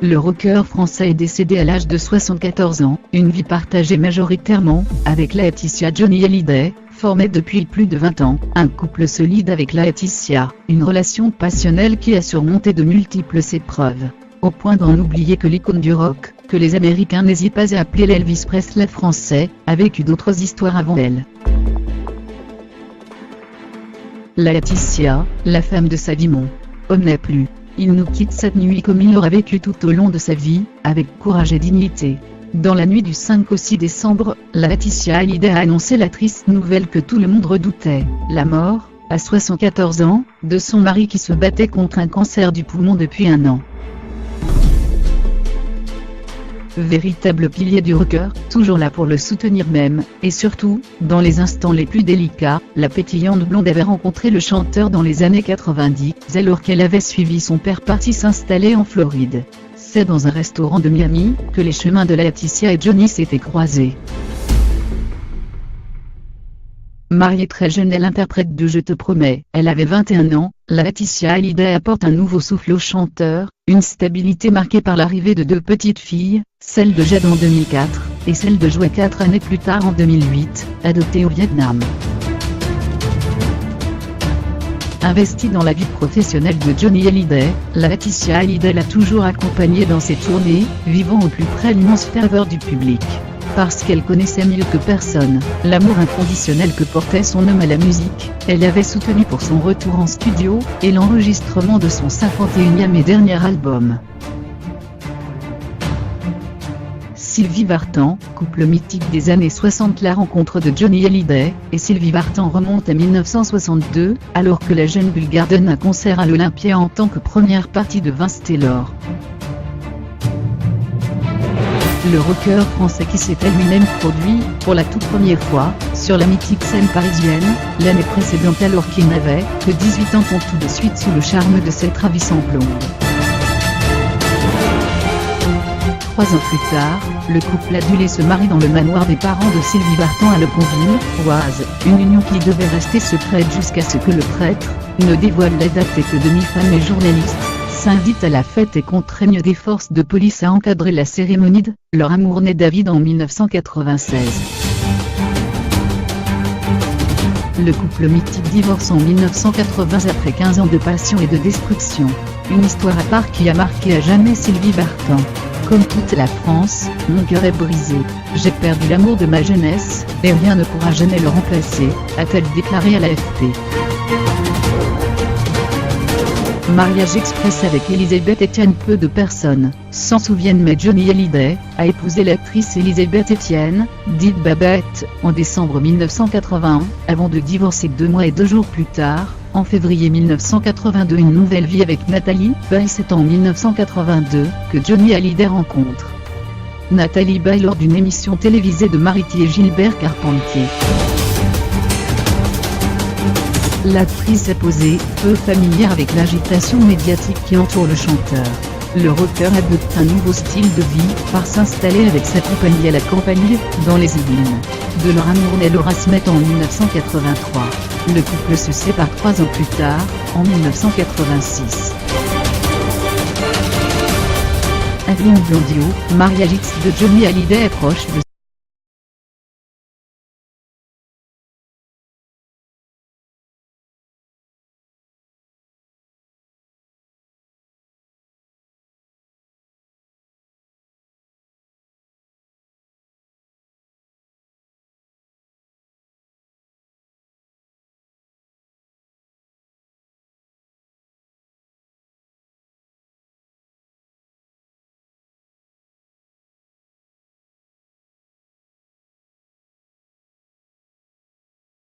Le rocker français est décédé à l'âge de 74 ans, une vie partagée majoritairement avec Laetitia Johnny Hallyday, formée depuis plus de 20 ans, un couple solide avec Laetitia, une relation passionnelle qui a surmonté de multiples épreuves, au point d'en oublier que l'icône du rock, que les Américains n'hésitent pas à appeler l'Elvis Presley français, a vécu d'autres histoires avant elle. Laetitia, la femme de sa vie, mon homme n'est plus. Il nous quitte cette nuit comme il l'aura vécu tout au long de sa vie, avec courage et dignité. Dans la nuit du 5 au 6 décembre, Laetitia Hallyday a annoncé la triste nouvelle que tout le monde redoutait, la mort, à 74 ans, de son mari qui se battait contre un cancer du poumon depuis 1 an. Véritable pilier du rocker, toujours là pour le soutenir même, et surtout, dans les instants les plus délicats, la pétillante blonde avait rencontré le chanteur dans les années 90, alors qu'elle avait suivi son père parti s'installer en Floride. C'est dans un restaurant de Miami, que les chemins de Laetitia et Johnny s'étaient croisés. Mariée très jeune, elle interprète de Je te promets. Elle avait 21 ans, Laetitia Hallyday apporte un nouveau souffle au chanteur, une stabilité marquée par l'arrivée de 2 petites filles, celle de Jade en 2004, et celle de Joie 4 années plus tard en 2008, adoptée au Vietnam. Investie dans la vie professionnelle de Johnny Hallyday, Laetitia Hallyday l'a toujours accompagné dans ses tournées, vivant au plus près l'immense ferveur du public. Parce qu'elle connaissait mieux que personne l'amour inconditionnel que portait son homme à la musique, elle l'avait soutenu pour son retour en studio, et l'enregistrement de son 51e et dernier album. Sylvie Vartan, couple mythique des années 60. La rencontre de Johnny Hallyday et Sylvie Vartan remonte à 1962, alors que la jeune Bulgare donne un concert à l'Olympia en tant que première partie de Vince Taylor. Le rocker français qui s'était lui-même produit, pour la toute première fois, sur la mythique scène parisienne, l'année précédente alors qu'il n'avait que 18 ans, tombe tout de suite sous le charme de cette ravissante blonde. 3 ans plus tard, le couple adulé se marie dans le manoir des parents de Sylvie Vartan à Leconville, Oise, une union qui devait rester secrète jusqu'à ce que le prêtre ne dévoile la date et que demi-femmes et journalistes s'invitent à la fête et contraignent des forces de police à encadrer la cérémonie de leur amour né David en 1996. Le couple mythique divorce en 1980 après 15 ans de passion et de destruction. Une histoire à part qui a marqué à jamais Sylvie Vartan. Comme toute la France, mon cœur est brisé. J'ai perdu l'amour de ma jeunesse, et rien ne pourra jamais le remplacer, a-t-elle déclaré à l'AFP. Mariage express avec Elisabeth Etienne. Peu de personnes s'en souviennent, mais Johnny Hallyday a épousé l'actrice Elisabeth Etienne, dite Babette, en décembre 1981, avant de divorcer 2 mois et 2 jours plus tard, en février 1982. Une nouvelle vie avec Nathalie Baye. C'est en 1982 que Johnny Hallyday rencontre Nathalie Baye lors d'une émission télévisée de Mariti et Gilbert Carpentier. L'actrice est posée, peu familière avec l'agitation médiatique qui entoure le chanteur. Le rocker adopte un nouveau style de vie, par s'installer avec sa compagnie à la campagne, dans les Yvelines. De leur amour naît Laura Smet en 1983. Le couple se sépare 3 ans plus tard, en 1986. Avion Blondio, mariage X de Johnny Hallyday est proche de